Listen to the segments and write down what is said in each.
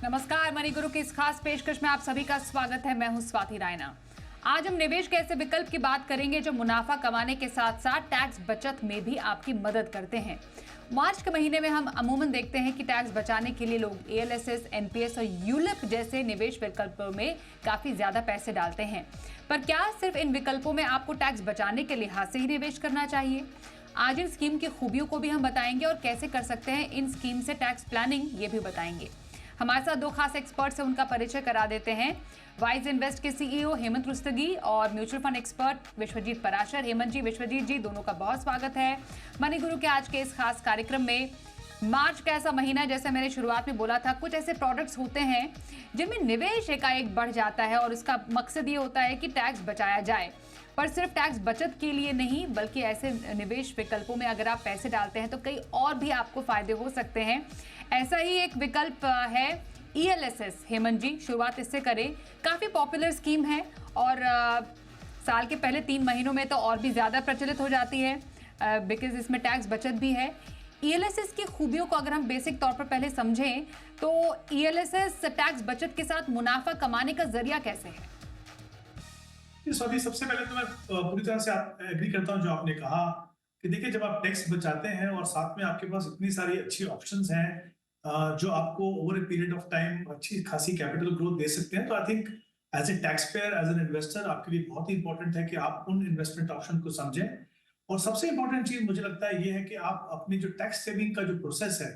नमस्कार, मनी गुरु की इस खास पेशकश में आप सभी का स्वागत है। मैं हूं स्वाति रायना। आज हम निवेश के ऐसे विकल्प की बात करेंगे जो मुनाफा कमाने के साथ साथ टैक्स बचत में भी आपकी मदद करते हैं। मार्च के महीने में हम अमूमन देखते हैं कि टैक्स बचाने के लिए लोग एएलएसएस, एनपीएस और यूलिप जैसे निवेश विकल्पों में काफी ज्यादा पैसे डालते हैं। पर क्या सिर्फ इन विकल्पों में आपको टैक्स बचाने के लिहाज से ही निवेश करना चाहिए? आज इन स्कीम की खूबियों को भी हम बताएंगे और कैसे कर सकते हैं इन स्कीम से टैक्स प्लानिंग, ये भी बताएंगे। हमारे साथ दो खास एक्सपर्ट्स हैं, उनका परिचय करा देते हैं। वाइज इन्वेस्ट के सीईओ हेमंत रुस्तगी और mutual fund expert Vishwajeet Parashar. Hemant ji, Vishwajeet ji, दोनों का बहुत स्वागत है मनी गुरु के आज के इस खास कार्यक्रम में। मार्च का ऐसा महीना है, जैसे मैंने शुरुआत में बोला था, कुछ ऐसे प्रोडक्ट्स होते हैं जिनमें निवेश एकाएक बढ़ जाता है और इसका मकसद ये होता है कि टैक्स बचाया जाए। पर सिर्फ टैक्स बचत के लिए नहीं, बल्कि ऐसे निवेश विकल्पों में अगर आप पैसे डालते हैं तो कई और भी आपको फायदे हो सकते हैं। ऐसा ही एक विकल्प है ईएलएसएस। हेमंत जी, शुरुआत इससे करें। काफी पॉपुलर स्कीम है और साल के पहले 3 महीनों में तो और भी ज्यादा प्रचलित हो जाती है बिकॉज इसमें टैक्स बचत भी है। ईएलएसएस की खूबियों को अगर हम बेसिक तौर पर पहले समझें तो ईएलएसएस टैक्स बचत के साथ मुनाफा कमाने का जरिया कैसे है? सॉरी, सबसे पहले तो मैं पूरी तरह से एग्री करता हूं जो आपने कहा कि देखिए, जब आप टैक्स बचाते हैं और साथ में आपके पास इतनी सारी अच्छी ऑप्शंस हैं जो आपको over a period of time अच्छी खासी कैपिटल ग्रोथ दे सकते हैं, तो I think as a tax payer, as an investor, आपके लिए बहुत ही इंपॉर्टेंट है कि आप उन इन्वेस्टमेंट ऑप्शन को समझें। और सबसे इंपॉर्टेंट चीज मुझे लगता है ये है कि आप अपनी जो टैक्स सेविंग का जो प्रोसेस है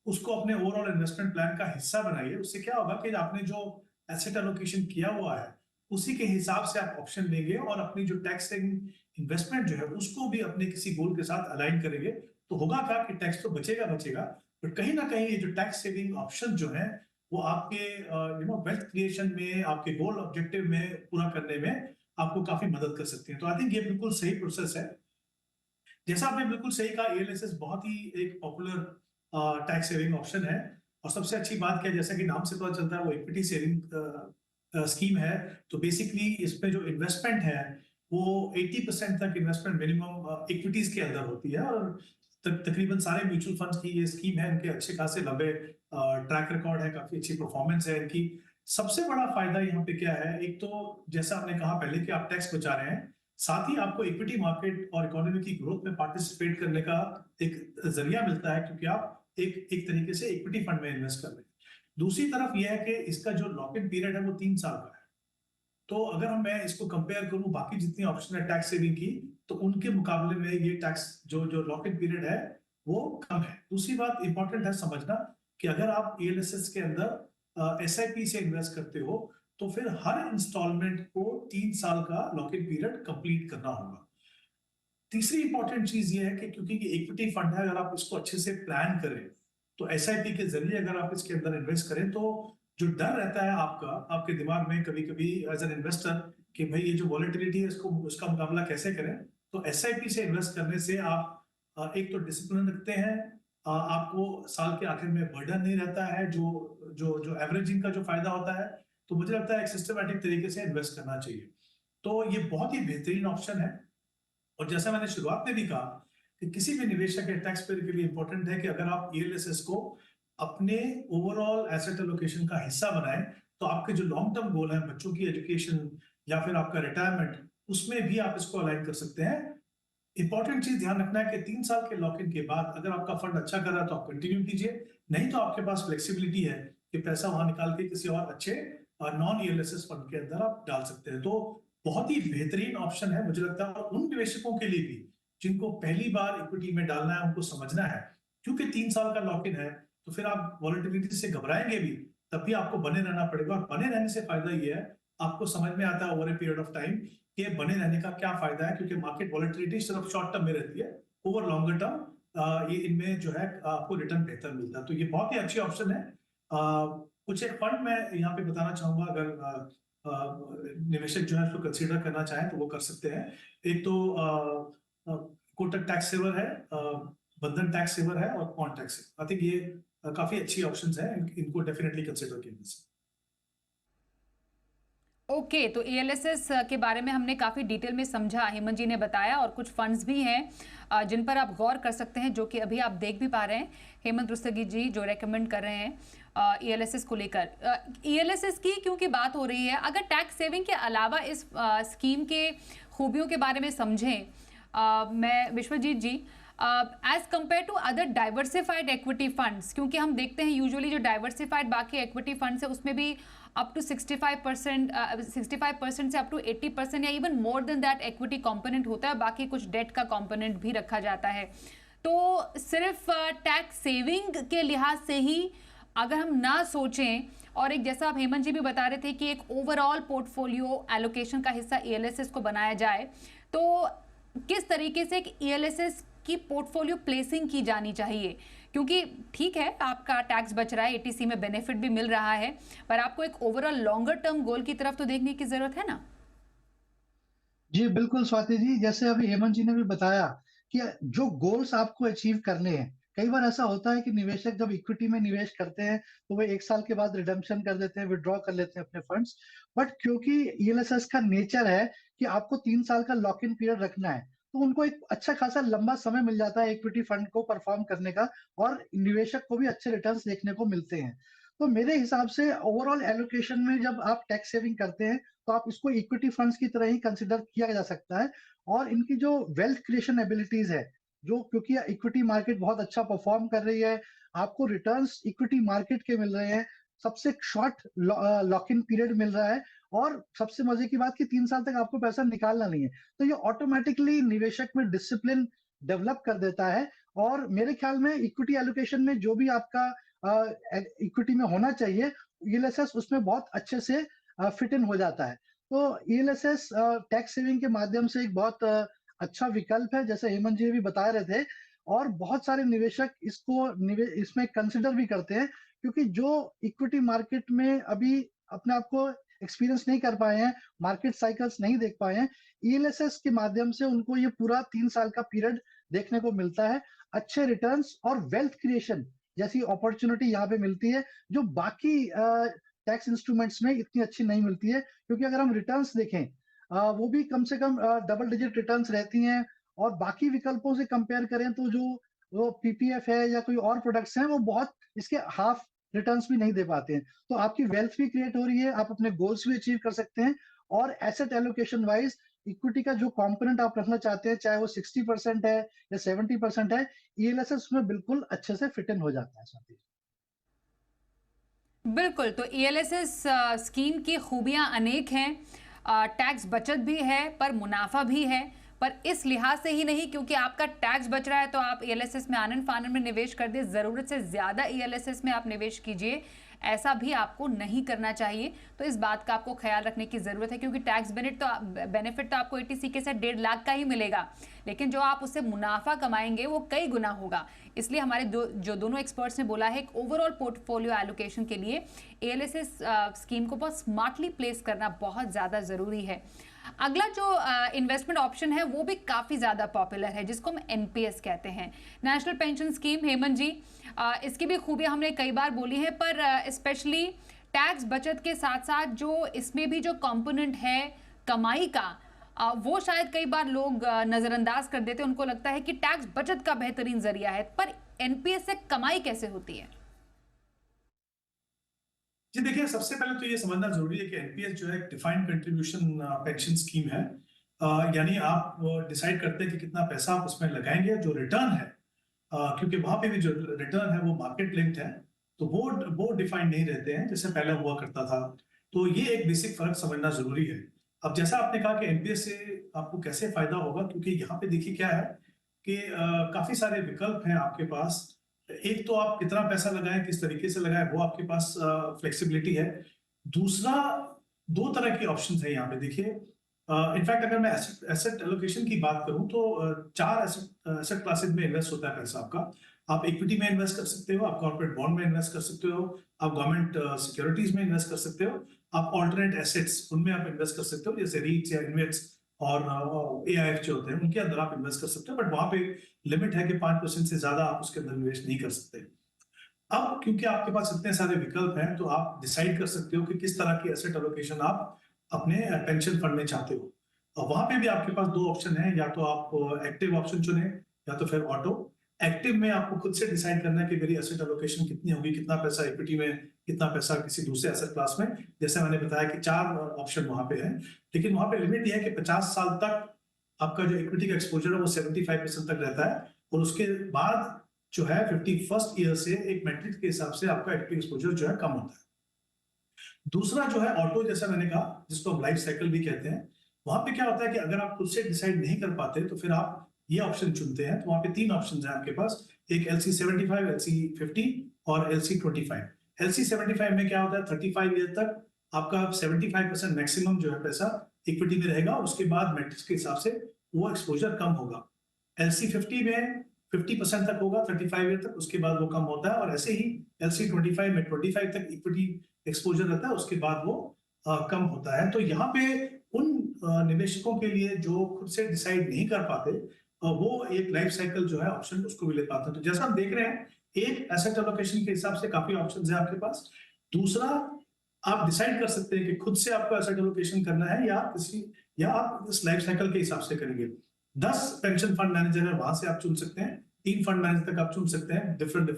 उसको अपने ओवरऑल इन्वेस्टमेंट प्लान का हिस्सा बनाइए। उससे क्या होगा कि आपने जो एसेट एलोकेशन किया हुआ है उसी के हिसाब से आप ऑप्शन लेंगे और अपनी जो टैक्स सेविंग इन्वेस्टमेंट जो है उसको भी अपने किसी गोल के साथ अलाइन करेंगे। तो होगा क्या कि टैक्स तो बचेगा बचेगा, पर कहीं ना कहीं ये जो टैक्स सेविंग ऑप्शन जो है वो आपके वेल्थ क्रिएशन में, आपके गोल ऑब्जेक्टिव में पूरा करने में आपको काफी मदद कर सकती है। तो आई थिंक ये बिल्कुल सही प्रोसेस है। जैसा आपने बिल्कुल सही कहा, एएलएसएस बहुत ही एक पॉपुलर टैक्स सेविंग ऑप्शन है। और सबसे अच्छी बात क्या है, जैसा कि नाम से पता चलता है, वो इक्विटी सेविंग स्कीम है। तो बेसिकली इसमें जो इन्वेस्टमेंट है वो 80% तक इन्वेस्टमेंट मिनिमम इक्विटीज के अंदर होती है। और तकरीबन सारे म्यूचुअल फंड्स की ये स्कीम है, इनके अच्छे खासे लंबे ट्रैक रिकॉर्ड है, काफी अच्छी परफॉर्मेंस है इनकी। सबसे बड़ा फायदा यहाँ पे क्या है, एक तो जैसा आपने कहा पहले कि आप टैक्स बचा रहे हैं, साथ ही आपको इक्विटी मार्केट और इकोनॉमी की ग्रोथ में पार्टिसिपेट करने का एक जरिया मिलता है, क्योंकि आप एक तरीके से इक्विटी फंड में इन्वेस्ट कर रहे हैं। दूसरी तरफ यह है कि इसका जो लॉक इन पीरियड है वो 3 साल का है। तो अगर मैं इसको कंपेयर करूं बाकी जितनी ऑप्शन है टैक्स सेविंग की, तो उनके मुकाबले में ये टैक्स जो जो लॉक इन पीरियड है वो कम है। दूसरी बात इंपॉर्टेंट है समझना कि अगर आप ईएलएसएस के अंदर एसआईपी से इन्वेस्ट करते हो तो फिर हर इंस्टॉलमेंट को 3 साल का लॉक इन पीरियड कंप्लीट करना होगा। तीसरी इंपॉर्टेंट चीज ये है कि क्योंकि ये इक्विटी फंड है, अगर आप इसको अच्छे से प्लान करें तो एसआईपी के जरिए अगर आप इसके अंदर इन्वेस्ट करें तो जो डर रहता है आपका, आपके दिमाग में कभी कभी एज एन इन्वेस्टर कि भाई ये जो वॉलेटिलिटी है इसको उसका मुकाबला कैसे करें, तो एसआईपी से इन्वेस्ट करने से आप एक तो डिसिप्लिन रखते हैं, आपको साल के आखिर में बर्डन नहीं रहता है, जो जो जो एवरेजिंग का जो फायदा होता है। तो मुझे लगता है एक सिस्टमैटिक तरीके से इन्वेस्ट करना चाहिए। तो ये बहुत ही बेहतरीन ऑप्शन है। और जैसा मैंने शुरुआत में भी कहा कि किसी भी निवेशक या टैक्स पेयर के लिए इंपॉर्टेंट है कि अगर आप ईएलएसएस को अपने ओवरऑल एसेट एलोकेशन का हिस्सा बनाएं तो आपके जो लॉन्ग टर्म गोल है, बच्चों की एजुकेशन या फिर आपका रिटायरमेंट, उसमें भी आप इसको अलाइन कर सकते हैं। इंपॉर्टेंट चीज ध्यान रखना है कि 3 साल के लॉक इन के बाद अगर आपका फंड अच्छा कर रहा है तो आप कंटिन्यू कीजिए, नहीं तो आपके पास फ्लेक्सिबिलिटी है कि पैसा वहां निकाल के किसी और अच्छे नॉन ईएलएसएस फंड के अंदर आप डाल सकते हैं। तो बहुत ही बेहतरीन ऑप्शन है मुझे लगता है। और उन निवेशकों के लिए भी जिनको पहली बार इक्विटी में डालना है, उनको समझना है क्योंकि 3 साल का लॉक इन है, तो फिर आप वॉलेटिलिटी से घबराएंगे भी, तब भी आपको बने रहना पड़ेगा। और बने रहने से फायदा ये है, आपको समझ में आता है over a period of time कि बने रहने का क्या फायदा है, क्योंकि मार्केट वॉलेटिलिटी सिर्फ शॉर्ट टर्म में रहती है, ओवर लॉन्गर टर्म ये इनमें जो है आपको रिटर्न बेहतर मिलता है। तो ये बहुत ही अच्छी ऑप्शन है। कुछ एक फंड मैं यहाँ पे बताना चाहूंगा, अगर निवेशक जो है उसको कंसीडर करना चाहें तो वो कर सकते हैं। एक तो कोटक टैक्स सेवर है, बंधन टैक्स सेवर है और कॉन टैक्स सेवर। आई थिंक ये काफी अच्छी ऑप्शंस हैं, इनको डेफिनेटली कंसीडर किया जा सकता है। ओके, तो एएलएसएस के बारे में हमने काफ़ी डिटेल में समझा, हेमंत जी ने बताया, और कुछ फंड्स भी हैं जिन पर आप गौर कर सकते हैं, जो कि अभी आप देख भी पा रहे हैं। हेमंत रुस्तगी जी जो रेकमेंड कर रहे हैं एएलएसएस को लेकर। एएलएसएस की क्योंकि बात हो रही है, अगर टैक्स सेविंग के अलावा इस स्कीम के खूबियों के बारे में समझें, मैं Vishwajeet ji, as compare to other diversified equity funds, क्योंकि हम देखते हैं यूजुअली जो डाइवर्सिफाइड बाकी इक्विटी फंड्स है उसमें भी अप टू 65% से अप टू 80% या even more than that equity component होता है, बाकी कुछ डेट का कंपोनेंट भी रखा जाता है। तो सिर्फ टैक्स सेविंग के लिहाज से ही अगर हम ना सोचें, और एक जैसा आप हेमंत जी भी बता रहे थे कि एक ओवरऑल पोर्टफोलियो एलोकेशन का हिस्सा ईएलएसएस को बनाया जाए, तो किस तरीके से एक ईएलएसएस की पोर्टफोलियो प्लेसिंग की जानी चाहिए? क्योंकि ठीक है आपका टैक्स बच रहा है, एटीसी में बेनिफिट भी मिल रहा है, पर आपको एक ओवरऑल लॉन्गर टर्म गोल की तरफ तो देखने की जरूरत है ना। जी, बिल्कुल स्वाति जी, जैसे अभी हेमंत जी ने भी बताया कि जो गोल्स आपको अचीव करने हैं, कई बार ऐसा होता है कि निवेशक जब इक्विटी में निवेश करते हैं, तो वे 1 साल के बाद रिडेम्पशन कर देते हैं, विथड्रॉ कर लेते हैं अपने फंड्स। बट क्योंकि ईएलएसएस का नेचर है कि आपको 3 साल का लॉक इन पीरियड रखना है, तो उनको एक अच्छा खासा लंबा समय मिल जाता है इक्विटी फंड को परफॉर्म करने का, और निवेशक को भी अच्छे रिटर्न्स देखने को मिलते हैं। तो मेरे हिसाब से ओवरऑल एलोकेशन में जब आप टैक्स सेविंग करते हैं, तो आप इसको इक्विटी फंड्स की तरह ही कंसिडर किया जा सकता है। और इनकी जो वेल्थ क्रिएशन एबिलिटीज है, जो क्योंकि इक्विटी मार्केट बहुत अच्छा परफॉर्म कर रही है, आपको रिटर्न्स इक्विटी मार्केट के मिल रहे हैं, सबसे शॉर्ट लॉक इन पीरियड मिल रहा है, और सबसे मजे की बात कि 3 साल तक आपको पैसा निकालना नहीं है। तो ये ऑटोमेटिकली निवेशक में डिसिप्लिन डेवलप कर देता है। और मेरे ख्याल में इक्विटी एलोकेशन में जो भी आपका इक्विटी में होना चाहिए, ईएलएसएस उसमें बहुत अच्छे से फिट इन हो जाता है। तो ईएलएसएस टैक्स सेविंग के माध्यम से एक बहुत अच्छा विकल्प है, जैसे हेमंत जी भी बता रहे थे। और बहुत सारे निवेशक इसमें कंसिडर भी करते हैं, क्योंकि जो इक्विटी मार्केट में अभी अपने आप को एक्सपीरियंस नहीं कर पाए हैं, मार्केट साइकिल्स नहीं देख पाए हैं, ईएलएसएस के माध्यम से उनको ये पूरा 3 साल का पीरियड देखने को मिलता है। अच्छे रिटर्न्स और वेल्थ क्रिएशन जैसी अपॉर्चुनिटी यहाँ पे मिलती है, जो बाकी टैक्स इंस्ट्रूमेंट्स में इतनी अच्छी नहीं मिलती है। क्योंकि अगर हम रिटर्न्स देखें, वो भी कम से कम डबल डिजिट रिटर्न्स रहती हैं, और बाकी विकल्पों से कंपेयर करें तो जो वो पीपीएफ है या कोई और प्रोडक्ट्स हैं, वो बहुत इसके हाफ रिटर्न्स भी नहीं दे पाते हैं। तो आपकी वेल्थ भी क्रिएट हो रही है, आप अपने गोल्स भी अचीव कर सकते हैं। और एसेट एलोकेशन वाइज इक्विटी का जो कंपोनेंट आप रखना चाहते हैं, चाहे वो 60% है या 70% है, ईएलएसएस उसमें बिल्कुल अच्छे से फिट इन हो जाता है साथी। बिल्कुल, तो ईएलएसएस स्कीम की खूबियां अनेक हैं, टैक्स बचत भी है पर मुनाफा भी है, पर इस लिहाज से ही नहीं क्योंकि आपका टैक्स बच रहा है तो आप ईएलएसएस में आनन फानन में निवेश कर दे, ज़रूरत से ज़्यादा ईएलएसएस में आप निवेश कीजिए, ऐसा भी आपको नहीं करना चाहिए। तो इस बात का आपको ख्याल रखने की ज़रूरत है, क्योंकि टैक्स बेनिफिट तो आपको एटीसी के साथ 1.5 लाख का ही मिलेगा, लेकिन जो आप उससे मुनाफा कमाएंगे वो कई गुना होगा। इसलिए हमारे जो दोनों एक्सपर्ट्स ने बोला है एक ओवरऑल पोर्टफोलियो एलोकेशन के लिए एएलएसएस स्कीम को बहुत स्मार्टली प्लेस करना बहुत ज़्यादा ज़रूरी है। अगला जो इन्वेस्टमेंट ऑप्शन है वो भी काफ़ी ज़्यादा पॉपुलर है, जिसको हम एनपीएस कहते हैं, नेशनल पेंशन स्कीम। हेमंत जी, इसकी भी खूबियां हमने कई बार बोली हैं, पर स्पेशली टैक्स बचत के साथ साथ जो इसमें भी जो कंपोनेंट है कमाई का, वो शायद कई बार लोग नज़रअंदाज कर देते हैं, उनको लगता है कि टैक्स बचत का बेहतरीन जरिया है, पर एनपीएस से कमाई कैसे होती है? जी देखिए, सबसे पहले तो ये समझना जरूरी है कि एनपीएस जो है डिफाइंड कंट्रीब्यूशन पेंशन स्कीम है। यानी आप डिसाइड करते हैं कि कितना पैसा आप उसमें लगाएंगे, जो रिटर्न है, क्योंकि वहां पे भी जो रिटर्न है वो मार्केट लिंक्ड है, तो वो डिफाइंड नहीं रहते हैं जैसे पहले हुआ करता था। तो ये एक बेसिक फर्क समझना जरूरी है। अब जैसा आपने कहा कि एनपीएस से आपको कैसे फायदा होगा, क्योंकि यहाँ पे देखिए क्या है कि काफी सारे विकल्प हैं आपके पास। एक तो आप कितना पैसा लगाएं, किस तरीके से लगाएं, वो आपके पास फ्लेक्सिबिलिटी है। दूसरा, दो तरह के ऑप्शन है यहाँ पे देखिए। इनफैक्ट अगर मैं एसेट एलोकेशन की बात करूं तो 4 एसेट क्लासेस में इन्वेस्ट होता है पैसा आपका। आप इक्विटी में इन्वेस्ट कर सकते हो, आप कॉर्पोरेट बॉन्ड में इन्वेस्ट कर सकते हो, आप गवर्नमेंट सिक्योरिटीज में इन्वेस्ट कर सकते हो, आप ऑल्टरनेट एसेट्स उनमें आप इन्वेस्ट कर सकते हो, जैसे रीट्स या इन्वेस्ट और एआईएफ जो होते हैं उनके अंदर आप इन्वेस्ट कर सकते हो। बट वहां पे लिमिट है कि 5% से ज्यादा आप उसके अंदर निवेश नहीं कर सकते। अब क्योंकि आपके पास इतने सारे विकल्प हैं, तो आप डिसाइड कर सकते हो कि किस तरह की एसेट एलोकेशन आप अपने पेंशन फंड में चाहते हो। वहां पे भी आपके पास दो ऑप्शन है, या तो आप एक्टिव ऑप्शन चुने या तो फिर ऑटो। एक्टिव में आपको खुद से डिसाइड करना है कि मेरी एसेट एलोकेशन कितनी होगी, कितना पैसा इक्विटी में, कितना पैसा किसी दूसरे एसेट क्लास में। जैसे मैंने बताया कि 4 ऑप्शन वहां पे है, लेकिन वहां पे लिमिट यह है कि 50 साल तक आपका जो इक्विटी का एक्सपोजर है वो 75% तक रहता है, और उसके बाद जो है 51st ईयर से एक मैट्रिक्स के हिसाब से आपका इक्विटी एक्सपोजर जो है कम होता है। दूसरा जो है ऑटो, जैसा मैंने कहा, जिसको हम लाइफ साइकिल भी कहते हैं, वहां पे क्या होता है कि अगर आप खुद से डिसाइड नहीं कर पाते तो फिर आप ये ऑप्शन चुनते हैं। तो वहां पे 3 ऑप्शन है आपके पास, एक LC75, LC50 और LC25। LC75 में क्या होता है, 35 ईयर तक आपका 75% मैक्सिमम जो है पैसा इक्विटी में रहेगा, उसके बाद मैट्रिक्स के हिसाब से वो एक्सपोजर कम होगा। LC50 में 50% तक होगा 35 ईयर तक, उसके बाद वो कम होता है, और ऐसे ही LC25 में 25 तक इक्विटी एक्सपोजर रहता है, उसके बाद वो कम होता है। तो यहाँ पे उन निवेशकों के लिए जो खुद से डिसाइड नहीं कर पाते, वो एक लाइफ साइकिल जो है ऑप्शन उसको भी ले पाते हैं। तो जैसा हम देख रहे हैं, एक एसेट एलोकेशन के हिसाब से काफी ऑप्शंस है आपके पास। दूसरा, आप डिसाइड कर सकते हैं कि खुद से आपको एसेट एलोकेशन करना है या आप इस लाइफ साइकिल के हिसाब से करेंगे। 10 पेंशन फंड मैनेजर है, वहां से आप चुन सकते हैं। 3 फंड मैनेजर तक आप चुन सकते हैं डिफरेंट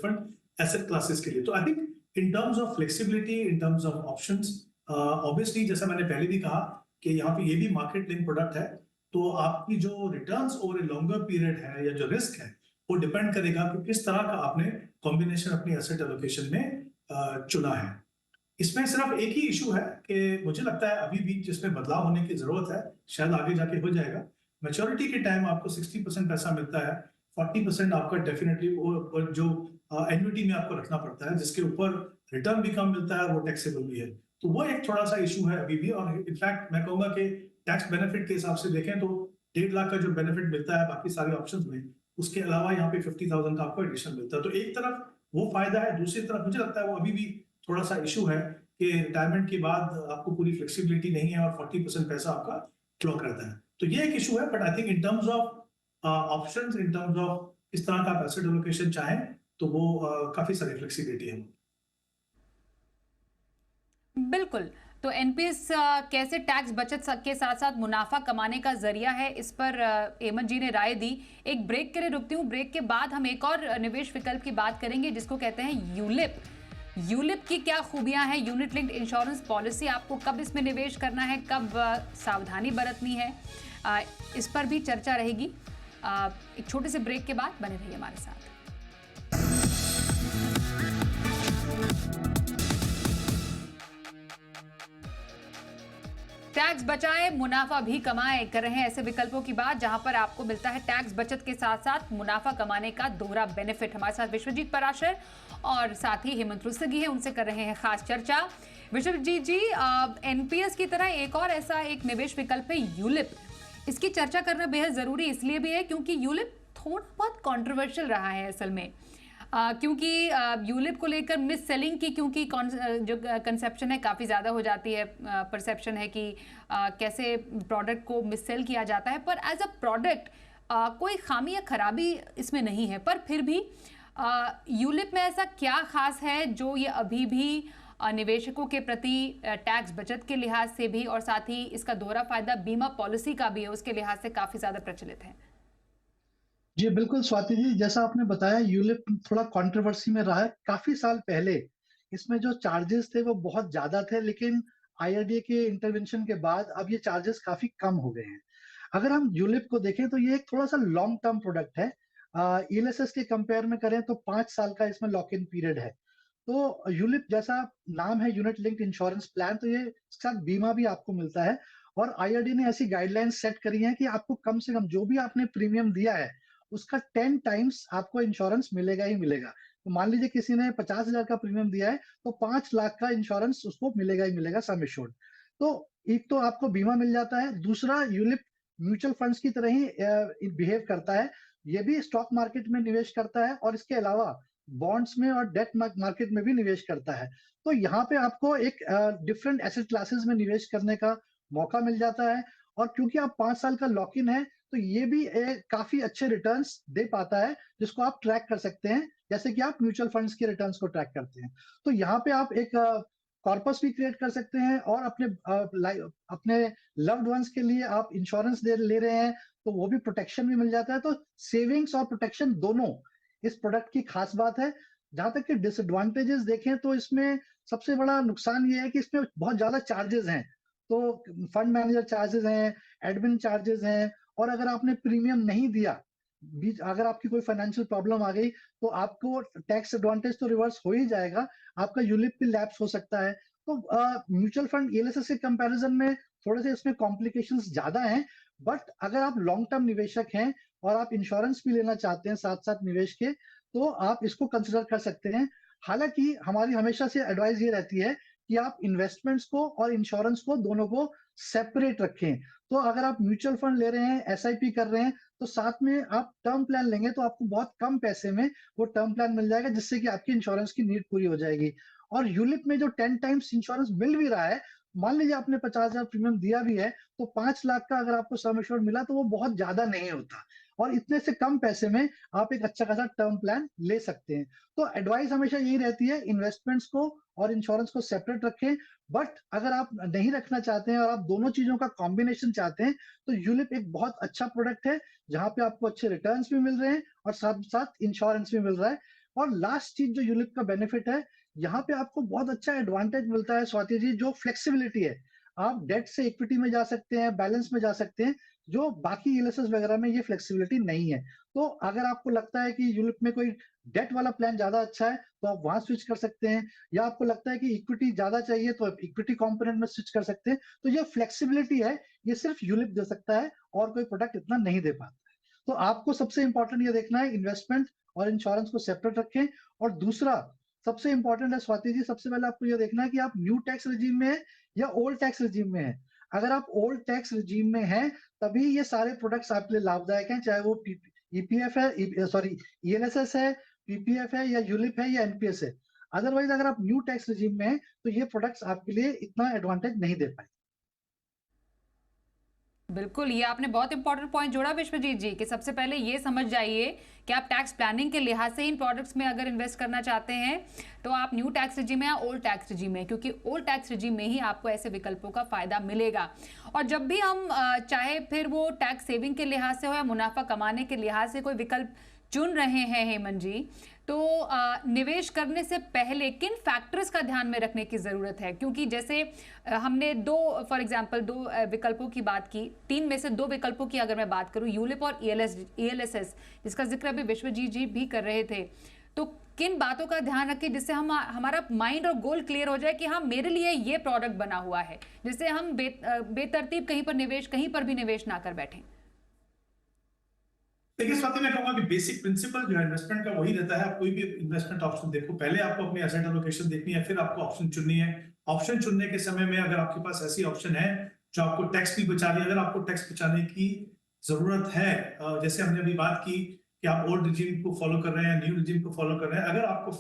एसेट क्लासेस के लिए। तो I think in terms of flexibility, in terms of options, obviously जैसा मैंने पहले भी कहा कि यहाँ पे ये भी मार्केट लिंक प्रोडक्ट है, तो आपकी जो returns over a longer period है या जो रिस्क है, वो डिपेंड करेगा कि किस तरह का आपने कॉम्बिनेशन अपनी एसेट एलोकेशन में चुना है। इसमें सिर्फ एक ही इशू है कि मुझे लगता है अभी भी जिसमें बदलाव होने की जरूरत है, शायद आगे जाके हो जाएगा। मैच्योरिटी के टाइम आपको 60% पैसा मिलता है, 40% आपका डेफिनेटली वो जो एन्युटी में आपको रखना पड़ता है, जिसके ऊपर रिटर्न भी कम मिलता है, वो टैक्सेबल भी है। तो वो एक थोड़ा सा इशू है अभी भी। और इनफैक्ट मैं कहूंगा कि टैक्स बेनिफिट के हिसाब से देखें तो 1.5 लाख का जो बेनिफिट मिलता है बाकी सारे ऑप्शंस में, उसके अलावा यहाँ पे 50,000 का आपको एडिशन मिलता है। तो एक तरफ वो फायदा है, दूसरी तरफ मुझे लगता है वो अभी भी थोड़ा सा इशू है कि रिटायरमेंट के बाद आपको पूरी फ्लेक्सिबिलिटी नहीं है और 40% पैसा आपका क्लॉक रहता है। तो ये एक इशू है। But I think in terms of options, in terms of इस तरह का एसेट एलोकेशन चाहें तो वो काफी सारी फ्लेक्सिबिलिटी है। बिल्कुल। तो एनपीएस कैसे टैक्स बचत के साथ साथ मुनाफा कमाने का जरिया है, इस पर हेमंत जी ने राय दी। एक ब्रेक के लिए रुकती हूँ, ब्रेक के बाद हम एक और निवेश विकल्प की बात करेंगे जिसको कहते हैं यूलिप। यूलिप की क्या खूबियां हैं, यूनिट लिंक्ड इंश्योरेंस पॉलिसी, आपको कब इसमें निवेश करना है, कब सावधानी बरतनी है, इस पर भी चर्चा रहेगी। एक छोटे से ब्रेक के बाद बने रहिए हमारे साथ। टैक्स बचाए मुनाफा भी कमाए, कर रहे हैं ऐसे विकल्पों की बात जहां पर आपको मिलता है टैक्स बचत के साथ साथ मुनाफा कमाने का दोहरा बेनिफिट। हमारे साथ विश्वजीत पराशर और साथ ही हेमंत रुस्तगी है, उनसे कर रहे हैं खास चर्चा। विश्वजीत जी, एनपीएस की तरह एक और ऐसा एक निवेश विकल्प है यूलिप। इसकी चर्चा करना बेहद जरूरी इसलिए भी है क्योंकि यूलिप थोड़ा बहुत कॉन्ट्रोवर्शियल रहा है असल में। क्योंकि यूलिप को लेकर मिस सेलिंग की क्योंकि जो कंसेप्शन है काफ़ी ज़्यादा हो जाती है, परसेप्शन है कि कैसे प्रोडक्ट को मिस सेल किया जाता है, पर एज अ प्रोडक्ट कोई खामी या खराबी इसमें नहीं है। पर फिर भी यूलिप में ऐसा क्या खास है जो ये अभी भी निवेशकों के प्रति टैक्स बचत के लिहाज से भी और साथ ही इसका दोहरा फायदा बीमा पॉलिसी का भी है, उसके लिहाज से काफ़ी ज़्यादा प्रचलित है। जी बिल्कुल स्वाति जी, जैसा आपने बताया यूलिप थोड़ा कंट्रोवर्सी में रहा है। काफी साल पहले इसमें जो चार्जेस थे वो बहुत ज्यादा थे, लेकिन आईआरडीए के इंटरवेंशन के बाद अब ये चार्जेस काफी कम हो गए हैं। अगर हम यूलिप को देखें तो ये एक थोड़ा सा लॉन्ग टर्म प्रोडक्ट है। ईएलएसएस के कंपेयर में करें तो 5 साल का इसमें लॉक इन पीरियड है। तो यूलिप जैसा नाम है, यूनिट लिंक्ड इंश्योरेंस प्लान, तो ये इसके साथ बीमा भी आपको मिलता है। और आईआरडीए ने ऐसी गाइडलाइंस सेट करी है कि आपको कम से कम जो भी आपने प्रीमियम दिया है उसका 10 टाइम्स आपको इंश्योरेंस मिलेगा ही मिलेगा। तो मान लीजिए किसी ने 50,000 का प्रीमियम दिया है तो 5 लाख का इंश्योरेंस उसको मिलेगा ही मिलेगा, सम एश्योर्ड। तो एक तो आपको बीमा मिल जाता है, दूसरा यूलिप म्यूचुअल फंड्स की तरह ही बिहेव करता है। ये भी स्टॉक मार्केट में निवेश करता है और इसके अलावा बॉन्ड्स में और डेट मार्केट में भी निवेश करता है। तो यहाँ पे आपको एक डिफरेंट एसेट क्लासेस में निवेश करने का मौका मिल जाता है। और क्योंकि आप 5 साल का लॉक इन है तो ये भी काफी अच्छे रिटर्न्स दे पाता है, जिसको आप ट्रैक कर सकते हैं, जैसे कि आप म्यूचुअल फंड्स के रिटर्न्स को ट्रैक करते हैं। तो यहाँ पे आप एक कॉर्पस भी क्रिएट कर सकते हैं और अपने लव्ड वंस के लिए आप इंश्योरेंस ले रहे हैं तो वो भी प्रोटेक्शन भी मिल जाता है। तो सेविंग्स और प्रोटेक्शन दोनों इस प्रोडक्ट की खास बात है। जहां तक कि डिसएडवांटेजेस देखें तो इसमें सबसे बड़ा नुकसान ये है कि इसमें बहुत ज्यादा चार्जेस हैं। तो फंड मैनेजर चार्जेस हैं, एडमिन चार्जेस हैं, और अगर आपने प्रीमियम नहीं दिया, अगर आपकी कोई फाइनेंशियल प्रॉब्लम आ गई तो आपको टैक्स एडवांटेज तो रिवर्स हो ही जाएगा, आपका यूलिप भी लैप्स हो सकता है। तो म्यूचुअल फंड ईएलएसएस के कंपैरिजन में थोड़े से इसमें कॉम्प्लिकेशंस ज्यादा हैं, बट अगर आप लॉन्ग टर्म निवेशक हैं और आप इंश्योरेंस भी लेना चाहते हैं साथ-साथ निवेश के, तो आप इसको कंसिडर कर सकते हैं। हालाँकि हमारी हमेशा से एडवाइस ये रहती है कि आप इन्वेस्टमेंट्स को और इंश्योरेंस को दोनों को सेपरेट रखें। तो अगर आप म्यूचुअल फंड ले रहे हैं, एसआईपी कर रहे हैं, तो साथ में आप टर्म प्लान लेंगे तो आपको बहुत कम पैसे में वो टर्म प्लान मिल जाएगा, जिससे कि आपकी इंश्योरेंस की नीड पूरी हो जाएगी। और यूलिप में जो 10 टाइम्स इंश्योरेंस मिल भी रहा है, मान लीजिए आपने 50,000 प्रीमियम दिया भी है, तो 5 लाख का अगर आपको सम एश्योर्ड मिला तो वो बहुत ज्यादा नहीं होता, और इतने से कम पैसे में आप एक अच्छा खासा टर्म प्लान ले सकते हैं। तो एडवाइस हमेशा यही रहती है, इन्वेस्टमेंट्स को और इंश्योरेंस को सेपरेट रखें। बट अगर आप नहीं रखना चाहते हैं और आप दोनों चीजों का कॉम्बिनेशन चाहते हैं, तो यूलिप एक बहुत अच्छा प्रोडक्ट है, जहां पे आपको अच्छे रिटर्न्स भी मिल रहे हैं और साथ साथ इंश्योरेंस भी मिल रहा है। और लास्ट चीज जो यूलिप का बेनिफिट है, यहाँ पे आपको बहुत अच्छा एडवांटेज मिलता है स्वाति जी, जो फ्लेक्सिबिलिटी है। आप डेट से इक्विटी में जा सकते हैं, बैलेंस में जा सकते हैं, जो बाकी ईएलएसएस वगैरह में ये फ्लेक्सिबिलिटी नहीं है। तो अगर आपको लगता है कि यूलिप में कोई डेट वाला प्लान ज्यादा अच्छा है, तो आप वहां स्विच कर सकते हैं, या आपको लगता है कि इक्विटी ज्यादा चाहिए तो आप इक्विटी कंपोनेंट में स्विच कर सकते हैं। तो ये फ्लेक्सिबिलिटी है, ये सिर्फ यूलिप दे सकता है और कोई प्रोडक्ट इतना नहीं दे पाता है। तो आपको सबसे इंपॉर्टेंट ये देखना है, इन्वेस्टमेंट और इंश्योरेंस को सेपरेट रखें। और दूसरा सबसे इंपॉर्टेंट है स्वाति जी, सबसे पहले आपको ये देखना है कि आप न्यू टैक्स रिजीम में है या ओल्ड टैक्स रिजीम में है। अगर आप ओल्ड टैक्स रिजीम में हैं, तभी ये सारे प्रोडक्ट्स आपके लिए लाभदायक हैं, चाहे वो ईपीएफ है, सॉरी ईएलएसएस है, पीपीएफ है, या यूलिप है, या एनपीएस है। अदरवाइज अगर आप न्यू टैक्स रिजीम में हैं, तो ये प्रोडक्ट्स आपके लिए इतना एडवांटेज नहीं दे पाए। बिल्कुल, ये आपने बहुत इंपॉर्टेंट पॉइंट जोड़ा विश्वजीत जी, कि सबसे पहले ये समझ जाइए कि आप टैक्स प्लानिंग के लिहाज से इन प्रोडक्ट्स में अगर इन्वेस्ट करना चाहते हैं तो आप न्यू टैक्स रिजीम में या ओल्ड टैक्स रिजीम में, क्योंकि ओल्ड टैक्स रिजीम में ही आपको ऐसे विकल्पों का फायदा मिलेगा। और जब भी हम चाहे फिर वो टैक्स सेविंग के लिहाज से हो या मुनाफा कमाने के लिहाज से कोई विकल्प चुन रहे हैं हेमंत जी, तो निवेश करने से पहले किन फैक्टर्स का ध्यान में रखने की ज़रूरत है? क्योंकि जैसे हमने फॉर एग्जांपल दो विकल्पों की बात की, 3 में से 2 विकल्पों की अगर मैं बात करूं, यूलिप और ईएलएसएस, जिसका जिक्र अभी विश्वजीत जी भी कर रहे थे, तो किन बातों का ध्यान रखें जिससे हमारा माइंड और गोल क्लियर हो जाए कि हाँ, मेरे लिए ये प्रोडक्ट बना हुआ है, जिससे हम बेतरतीब कहीं पर भी निवेश ना कर बैठें। देखिए स्वाति, मैं कहूंगा कि बेसिक प्रिंसिपल जो है इन्वेस्टमेंट का वही रहता है। आप कोई भी इन्वेस्टमेंट ऑप्शन देखो, पहले आपको अपनी एसेट एलोकेशन देखनी है, फिर आपको ऑप्शन चुननी है। ऑप्शन चुनने के समय में अगर आपके पास ऐसी ऑप्शन है जो आपको टैक्स भी बचा रही है, अगर आपको टैक्स बचाने की जरूरत है, जैसे हमने अभी बात की कि आप ओल्ड रिजीम को फॉलो कर रहे हैं, न्यू रिजीम को फॉलो कर रहे हैं, अगर आपको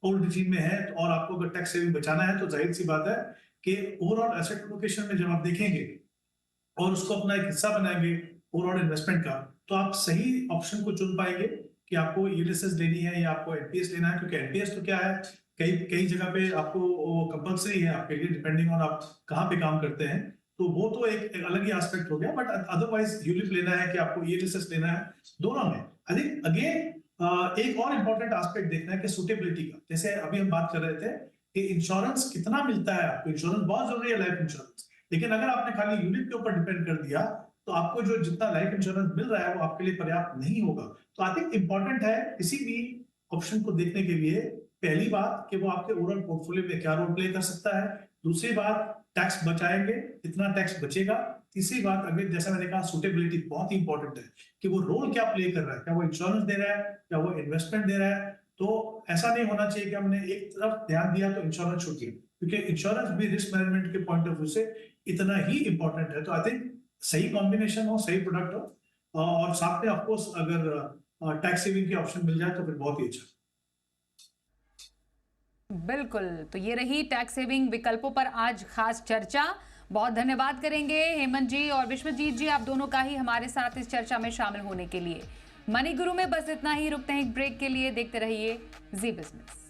ओल्ड रिजीम में है और आपको अगर टैक्स सेविंग बचाना है, तो जाहिर सी बात है कि ओवरऑल एसेट एलोकेशन में जब आप देखेंगे और उसको अपना एक हिस्सा बनाएंगे ओवरऑल इन्वेस्टमेंट का, तो आप सही ऑप्शन को चुन पाएंगे कि आपको ईएलएसएस लेनी है या आपको एनपीएस लेना है। क्योंकि एनपीएस तो क्या है, कई जगह पे आपको कंपलसरी है आपके लिए, डिपेंडिंग ऑन आप कहाँ पे काम करते हैं, तो वो तो एक अलग ही एस्पेक्ट हो गया। बट अदरवाइज यूलिप लेना है कि आपको ईएलएसएस लेना है, दोनों में आई थिंक अगेन एक और इम्पोर्टेंट एस्पेक्ट देखना है कि सुटेबिलिटी का। जैसे अभी हम बात कर रहे थे कि इंश्योरेंस कितना मिलता है आपको, इंश्योरेंस बहुत जरूरी है, लाइफ इंश्योरेंस, लेकिन अगर आपने खाली यूलिप के ऊपर डिपेंड कर दिया तो आपको जो जितना लाइफ इंश्योरेंस मिल रहा है वो आपके लिए पर्याप्त नहीं होगा। तो आई थिंक इंपॉर्टेंट है किसी भी ऑप्शन को देखने के लिए, पहली बात कि वो आपके ओवरऑल पोर्टफोलियो में क्या रोल प्ले कर सकता है, दूसरी बात टैक्स बचाएंगे, कितना टैक्स बचेगा, तीसरी बात अगर जैसा मैंने कहा सुटेबिलिटी बहुत ही इंपॉर्टेंट है कि वो रोल क्या प्ले कर रहा है, क्या वो इंश्योरेंस दे रहा है या वो इन्वेस्टमेंट दे रहा है। तो ऐसा नहीं होना चाहिए कि हमने एक तरफ ध्यान दिया तो इंश्योरेंस छूट गया, क्योंकि इंश्योरेंस भी रिस्क मैनेजमेंट के पॉइंट ऑफ व्यू से इतना ही इंपॉर्टेंट है। तो आई थिंक सही कॉम्बिनेशन हो, सही प्रोडक्ट हो, और साथ में ऑफकोर्स अगर टैक्स सेविंग की ऑप्शन मिल जाए तो फिर बहुत ही अच्छा। बिल्कुल, तो ये रही टैक्स सेविंग विकल्पों पर आज खास चर्चा। बहुत धन्यवाद करेंगे हेमंत जी और विश्वजीत जी, आप दोनों का ही हमारे साथ इस चर्चा में शामिल होने के लिए। मनी गुरु में बस इतना ही, रुकते हैं एक ब्रेक के लिए, देखते रहिए जी बिजनेस।